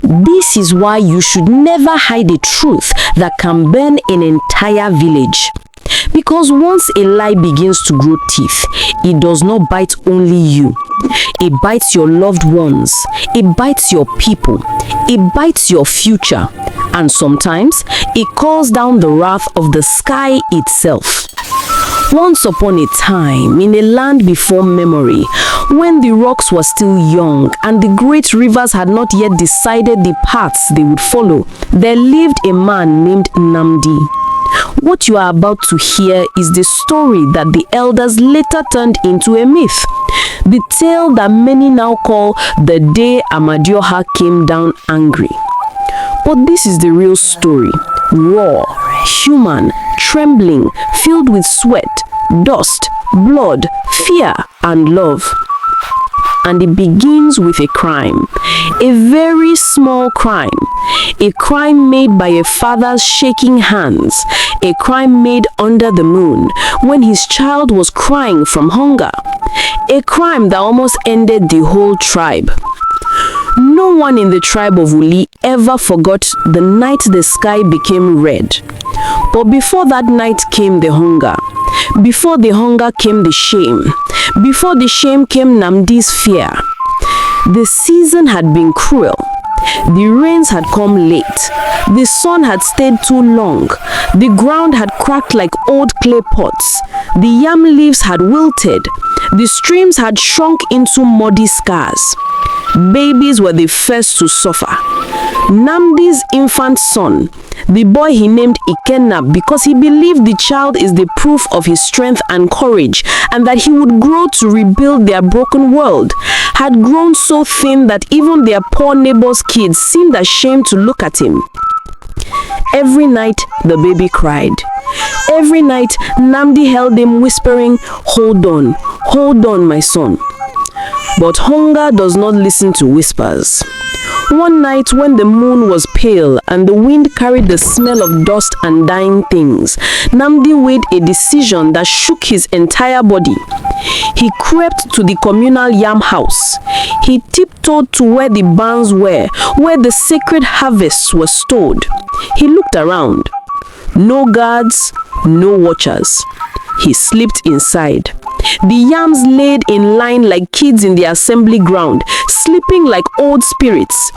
This is why you should never hide a truth that can burn an entire village. Because once a lie begins to grow teeth, it does not bite only you. It bites your loved ones, it bites your people, it bites your future, and sometimes it calls down the wrath of the sky itself. Once upon a time, in a land before memory, when the rocks were still young and the great rivers had not yet decided the paths they would follow, there lived a man named Nnamdi. What you are about to hear is the story that the elders later turned into a myth. The tale that many now call the day Amadioha came down angry. But this is the real story. Raw, human, trembling, filled with sweat, dust, blood, fear, and love. And it begins with a crime, a very small crime, a crime made by a father's shaking hands, a crime made under the moon when his child was crying from hunger, a crime that almost ended the whole tribe. No one in the tribe of Uli ever forgot the night the sky became red. But before that night came the hunger. Before the hunger came the shame. Before the shame came Nnamdi's fear. The season had been cruel. The rains had come late. The sun had stayed too long. The ground had cracked like old clay pots. The yam leaves had wilted. The streams had shrunk into muddy scars. Babies were the first to suffer. Nnamdi's infant son, the boy he named Ikenna because he believed the child is the proof of his strength and courage and that he would grow to rebuild their broken world, had grown so thin that even their poor neighbors' kids seemed ashamed to look at him. Every night, the baby cried. Every night, Nnamdi held him whispering, hold on, my son." But hunger does not listen to whispers. One night when the moon was pale and the wind carried the smell of dust and dying things, Nnamdi weighed a decision that shook his entire body. He crept to the communal yam house. He tiptoed to where the barns were, where the sacred harvests were stored. He looked around. No guards, no watchers. He slipped inside. The yams laid in line like kids in the assembly ground, sleeping like old spirits.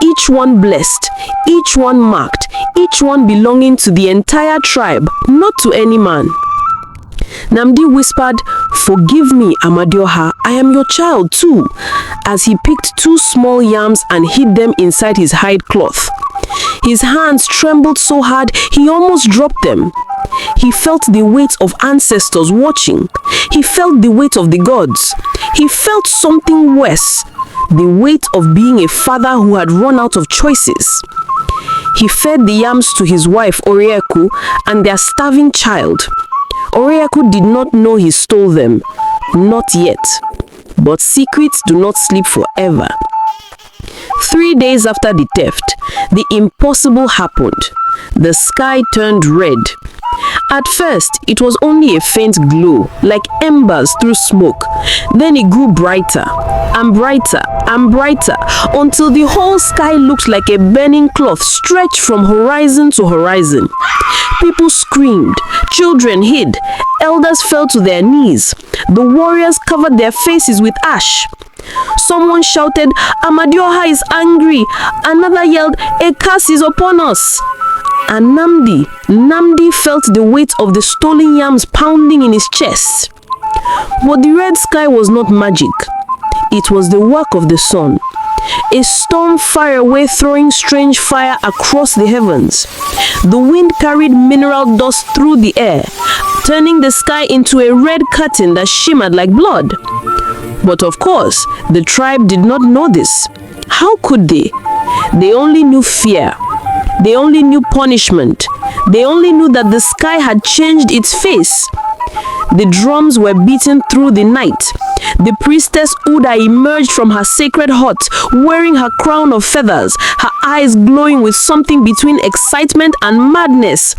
Each one blessed, each one marked, each one belonging to the entire tribe, not to any man. Nnamdi whispered, "Forgive me, Amadioha, I am your child too," as he picked two small yams and hid them inside his hide cloth. His hands trembled so hard he almost dropped them. He felt the weight of ancestors watching. He felt the weight of the gods. He felt something worse, the weight of being a father who had run out of choices. He fed the yams to his wife Orieku and their starving child. Orieku did not know he stole them, not yet. But secrets do not sleep forever. 3 days after the theft, the impossible happened. The sky turned red. At first, it was only a faint glow, like embers through smoke. Then it grew brighter and brighter and brighter until the whole sky looked like a burning cloth stretched from horizon to horizon. People screamed, children hid, elders fell to their knees. The warriors covered their faces with ash. Someone shouted, "Amadioha is angry." Another yelled, "A curse is upon us." And Nnamdi felt the weight of the stolen yams pounding in his chest. But the red sky was not magic. It was the work of the sun. A storm far away throwing strange fire across the heavens. The wind carried mineral dust through the air, turning the sky into a red curtain that shimmered like blood. But of course, the tribe did not know this. How could they? They only knew fear. They only knew punishment. They only knew that the sky had changed its face. The drums were beaten through the night. The priestess Udah emerged from her sacred hut, wearing her crown of feathers, her eyes glowing with something between excitement and madness.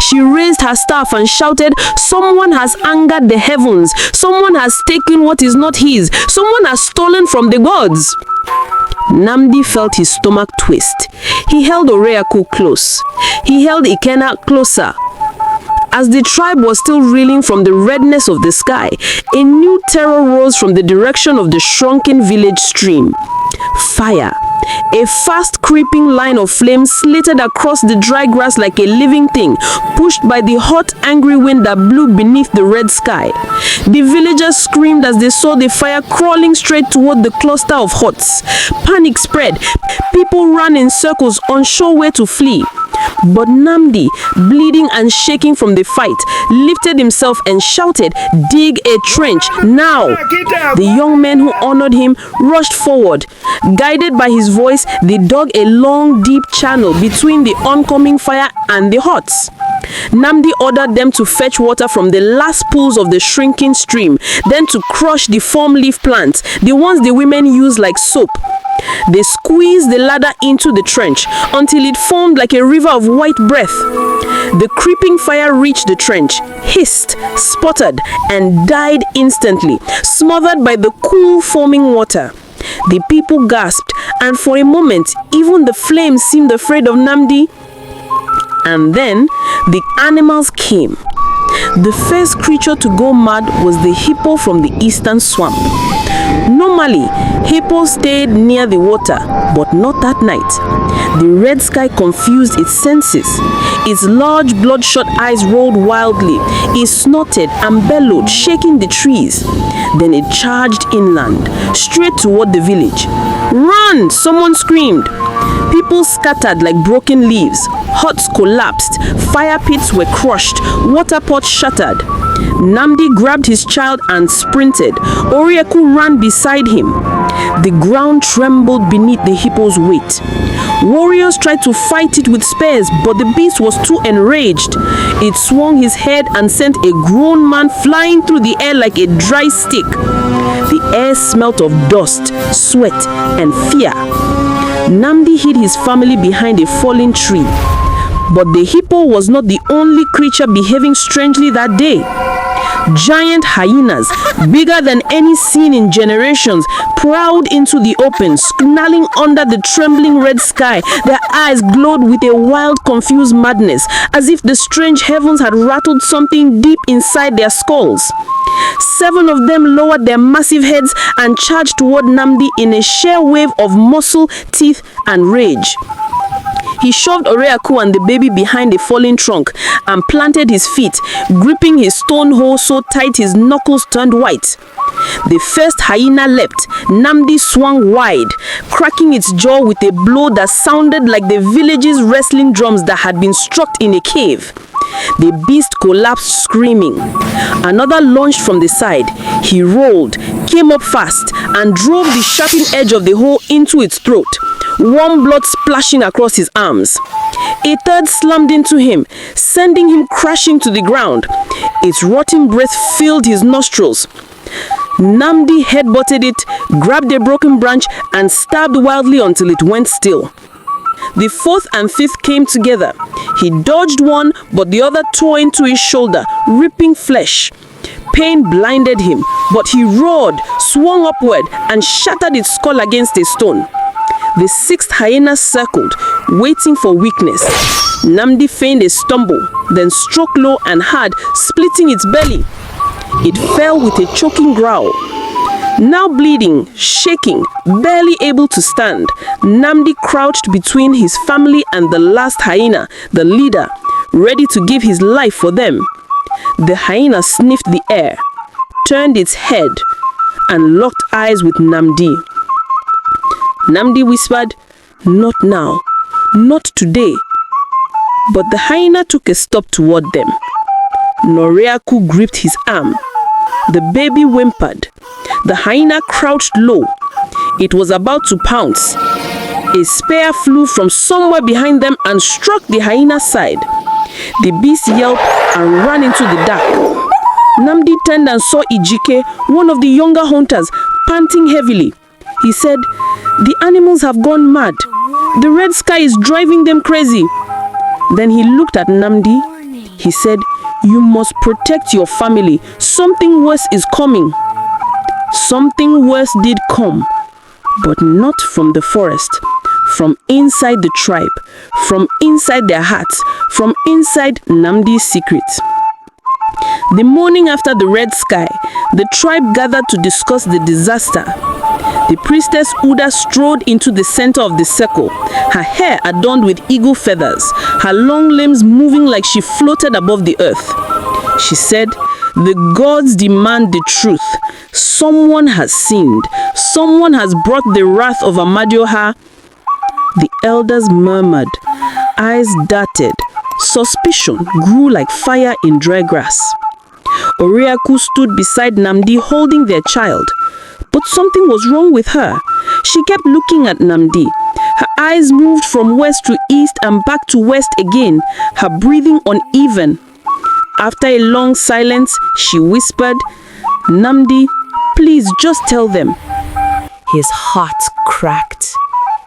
She raised her staff and shouted, "Someone has angered the heavens. Someone has taken what is not his. Someone has stolen from the gods." Nnamdi felt his stomach twist. He held Oreaku close. He held Ikenna closer. As the tribe was still reeling from the redness of the sky, a new terror rose from the direction of the shrunken village stream. Fire. A fast creeping line of flames slittered across the dry grass like a living thing, pushed by the hot, angry wind that blew beneath the red sky. The villagers screamed as they saw the fire crawling straight toward the cluster of huts. Panic spread. People ran in circles, unsure where to flee. But Nnamdi, bleeding and shaking from the fight, lifted himself and shouted, "Dig a trench, now!" The young men who honored him rushed forward. Guided by his voice, they dug a long, deep channel between the oncoming fire and the huts. Nnamdi ordered them to fetch water from the last pools of the shrinking stream, then to crush the form leaf plants, the ones the women use like soap. They squeezed the ladder into the trench until it formed like a river of white breath. The creeping fire reached the trench, hissed, sputtered, and died instantly, smothered by the cool foaming water. The people gasped, and for a moment, even the flames seemed afraid of Nnamdi. And then, the animals came. The first creature to go mad was the hippo from the eastern swamp. Normally, hippos stayed near the water, but not that night. The red sky confused its senses. Its large bloodshot eyes rolled wildly. It snorted and bellowed, shaking the trees. Then it charged inland, straight toward the village. "Run!" someone screamed. People scattered like broken leaves. Huts collapsed. Fire pits were crushed. Water pots shattered. Nnamdi grabbed his child and sprinted. Oreaku ran beside him. The ground trembled beneath the hippo's weight. Warriors tried to fight it with spears, but the beast was too enraged. It swung his head and sent a grown man flying through the air like a dry stick. The air smelt of dust, sweat, and fear. Nnamdi hid his family behind a fallen tree. But the hippo was not the only creature behaving strangely that day. Giant hyenas, bigger than any seen in generations, prowled into the open, snarling under the trembling red sky. Their eyes glowed with a wild, confused madness, as if the strange heavens had rattled something deep inside their skulls. 7 of them lowered their massive heads and charged toward Nnamdi in a sheer wave of muscle, teeth, and rage. He shoved Oreaku and the baby behind a fallen trunk and planted his feet, gripping his stone hoe so tight his knuckles turned white. The first hyena leapt. Nnamdi swung wide, cracking its jaw with a blow that sounded like the village's wrestling drums that had been struck in a cave. The beast collapsed screaming. Another lunged from the side. He rolled, came up fast, and drove the sharpened edge of the hoe into its throat, warm blood splashing across his arms. A third slammed into him, sending him crashing to the ground. Its rotten breath filled his nostrils. Nnamdi headbutted it, grabbed a broken branch, and stabbed wildly until it went still. The 4th and 5th came together. He dodged one, but the other tore into his shoulder, ripping flesh. Pain blinded him, but he roared, swung upward, and shattered its skull against a stone. The 6th hyena circled, waiting for weakness. Nnamdi feigned a stumble, then struck low and hard, splitting its belly. It fell with a choking growl. Now bleeding, shaking, barely able to stand, Nnamdi crouched between his family and the last hyena, the leader, ready to give his life for them. The hyena sniffed the air, turned its head, and locked eyes with Nnamdi. Nnamdi whispered, "Not now, not today." But the hyena took a step toward them. Oreaku gripped his arm. The baby whimpered. The hyena crouched low. It was about to pounce. A spear flew from somewhere behind them and struck the hyena's side. The beast yelped and ran into the dark. Nnamdi turned and saw Ijike, one of the younger hunters, panting heavily. He said, "The animals have gone mad. The red sky is driving them crazy." Then he looked at Nnamdi. He said, "You must protect your family. Something worse is coming." Something worse did come, but not from the forest, from inside the tribe, from inside their hearts, from inside Nnamdi's secret. The morning after the red sky, the tribe gathered to discuss the disaster. The priestess Udah strode into the center of the circle, her hair adorned with eagle feathers, her long limbs moving like she floated above the earth. She said, "The gods demand the truth. Someone has sinned. Someone has brought the wrath of Amadioha." The elders murmured, eyes darted. Suspicion grew like fire in dry grass. Oriaku stood beside Nnamdi holding their child. But something was wrong with her. She kept looking at Nnamdi. Her eyes moved from west to east and back to west again, her breathing uneven. After a long silence, she whispered, "Nnamdi, please just tell them." His heart cracked.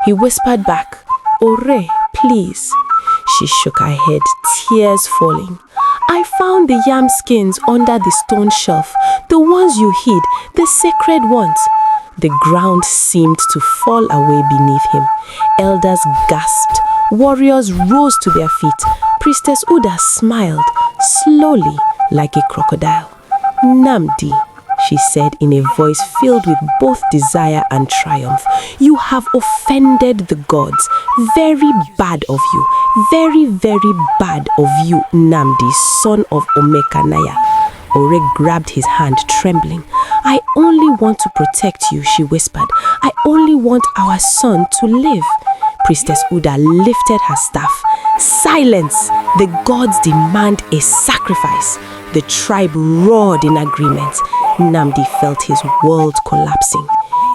He whispered back, "Ore, please." She shook her head, tears falling. "I found the yam skins under the stone shelf, the ones you hid, the sacred ones." The ground seemed to fall away beneath him. Elders gasped. Warriors rose to their feet. Priestess Udah smiled, slowly, like a crocodile. "Nnamdi," she said in a voice filled with both desire and triumph, "you have offended the gods. Very bad of you. Very, very bad of you, Nnamdi, son of Omekanaya." Ore grabbed his hand, trembling. "I only want to protect you," she whispered. "I only want our son to live." Priestess Udah lifted her staff. "Silence! The gods demand a sacrifice." The tribe roared in agreement. Nnamdi felt his world collapsing.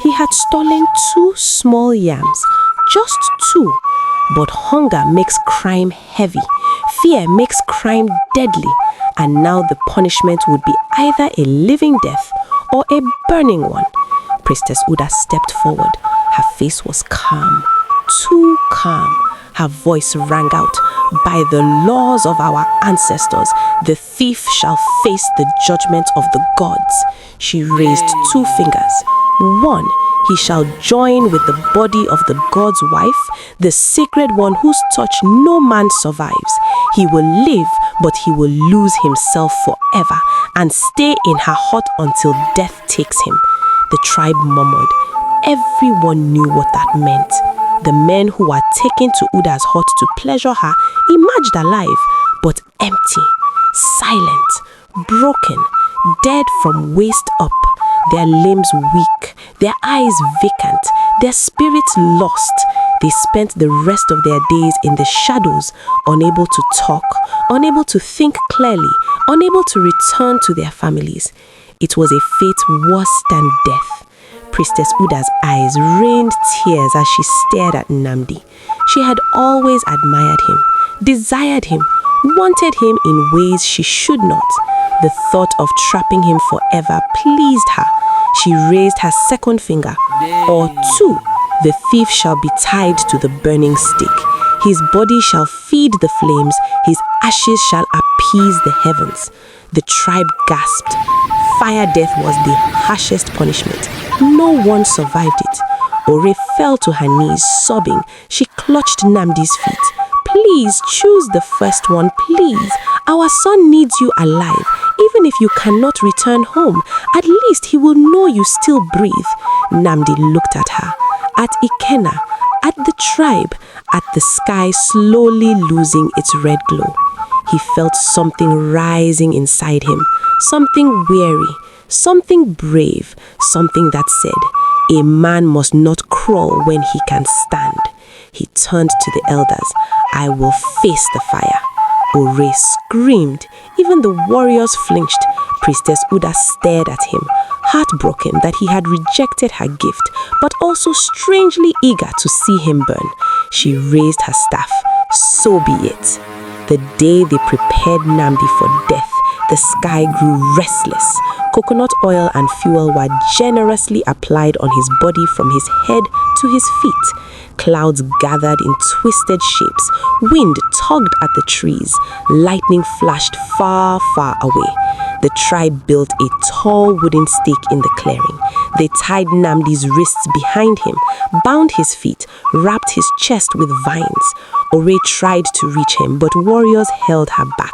He had stolen 2 small yams, just 2. But hunger makes crime heavy. Fear makes crime deadly. And now the punishment would be either a living death or a burning one. Priestess Udah stepped forward. Her face was calm, too calm. Her voice rang out, "By the laws of our ancestors, the thief shall face the judgment of the gods." She raised 2 fingers. "One, he shall join with the body of the god's wife, the sacred one whose touch no man survives. He will live, but he will lose himself forever and stay in her heart until death takes him." The tribe murmured. Everyone knew what that meant. The men who were taken to Udah's hut to pleasure her emerged alive, but empty, silent, broken, dead from waist up, their limbs weak, their eyes vacant, their spirits lost. They spent the rest of their days in the shadows, unable to talk, unable to think clearly, unable to return to their families. It was a fate worse than death. Priestess Udah's eyes rained tears as she stared at Nnamdi. She had always admired him, desired him, wanted him in ways she should not. The thought of trapping him forever pleased her. She raised her second finger. "Or 2, the thief shall be tied to the burning stake. His body shall feed the flames, his ashes shall appease the heavens." The tribe gasped. Fire death was the harshest punishment. No one survived it. Ore fell to her knees, sobbing. She clutched Nnamdi's feet. "Please choose the first one, please. Our son needs you alive. Even if you cannot return home, at least he will know you still breathe." Nnamdi looked at her, at Ikenna, at the tribe, at the sky slowly losing its red glow. He felt something rising inside him, something weary, something brave, something that said, "A man must not crawl when he can stand." He turned to the elders. "I will face the fire." Ore screamed. Even the warriors flinched. Priestess Udah stared at him, heartbroken that he had rejected her gift, but also strangely eager to see him burn. She raised her staff. So be it. The day they prepared Nnamdi for death, The sky grew restless. Coconut oil and fuel were generously applied on his body from his head to his feet. Clouds gathered in twisted shapes. Wind tugged at the trees. Lightning flashed far, far away. The tribe built a tall wooden stake in the clearing. They tied Nnamdi's wrists behind him, bound his feet, wrapped his chest with vines. Ore tried to reach him, but warriors held her back.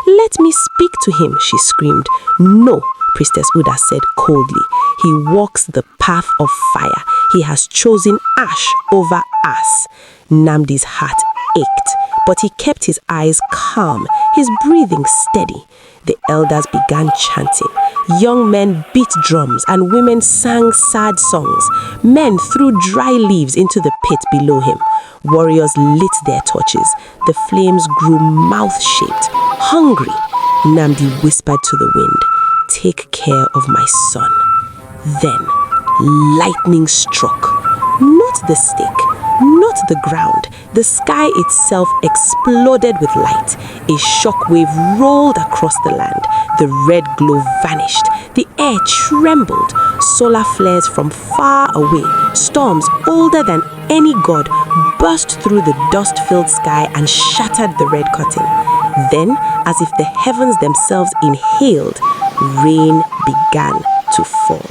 "Let me speak to him," she screamed. "No," Priestess Udah said coldly. "He walks the path of fire. He has chosen ash over us." Nnamdi's heart ached, but he kept his eyes calm, his breathing steady. The elders began chanting. Young men beat drums and women sang sad songs. Men threw dry leaves into the pit below him. Warriors lit their torches. The flames grew mouth-shaped, hungry. Nnamdi whispered to the wind, "Take care of my son." Then, lightning struck. Not the stake, not the ground. The sky itself exploded with light. A shockwave rolled across the land. The red glow vanished. The air trembled. Solar flares from far away, storms older than any god, burst through the dust-filled sky and shattered the red curtain. Then, as if the heavens themselves inhaled, rain began to fall.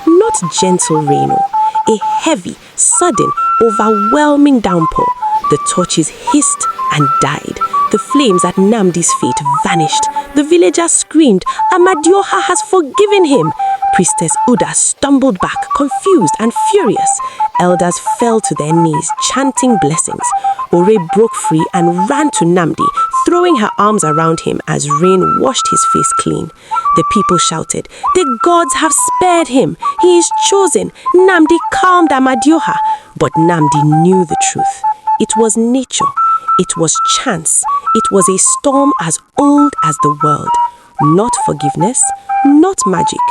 Not gentle rain, a heavy, sudden, overwhelming downpour. The torches hissed and died. The flames at Nnamdi's feet vanished. The villagers screamed, "Amadioha has forgiven him!" Priestess Udah stumbled back, confused and furious. Elders fell to their knees, chanting blessings. Ore broke free and ran to Nnamdi, throwing her arms around him as rain washed his face clean. The people shouted, "The gods have spared him! He is chosen! Nnamdi calmed Amadioha!" But Nnamdi knew the truth. It was nature. It was chance. It was a storm as old as the world. Not forgiveness, not magic,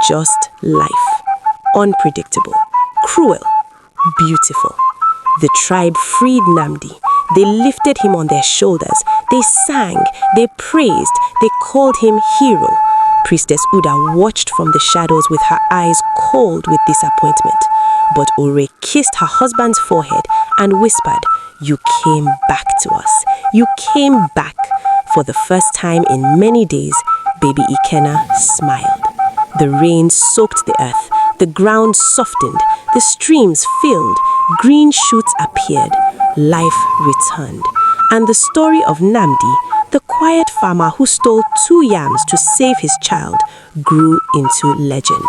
just life. Unpredictable, cruel, beautiful. The tribe freed Nnamdi. They lifted him on their shoulders. They sang, they praised, they called him hero. Priestess Udah watched from the shadows with her eyes cold with disappointment. But Ore kissed her husband's forehead and whispered, "You came back to us. You came back." For the first time in many days, baby Ikenna smiled. The rain soaked the earth. The ground softened. The streams filled. Green shoots appeared. Life returned. And the story of Nnamdi, the quiet farmer who stole 2 yams to save his child, grew into legend.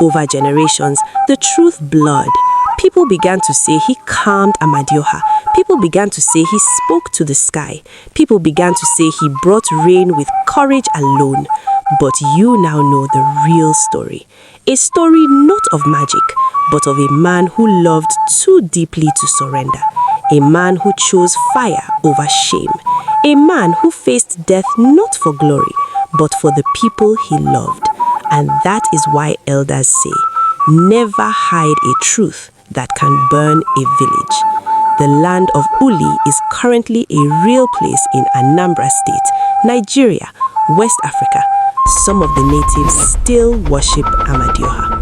Over generations, the truth blurred. People began to say he calmed Amadioha. People began to say he spoke to the sky. People began to say he brought rain with courage alone. But you now know the real story. A story not of magic, but of a man who loved too deeply to surrender. A man who chose fire over shame. A man who faced death not for glory, but for the people he loved. And that is why elders say, never hide a truth that can burn a village. The land of Uli is currently a real place in Anambra State, Nigeria, West Africa. Some of the natives still worship Amadioha.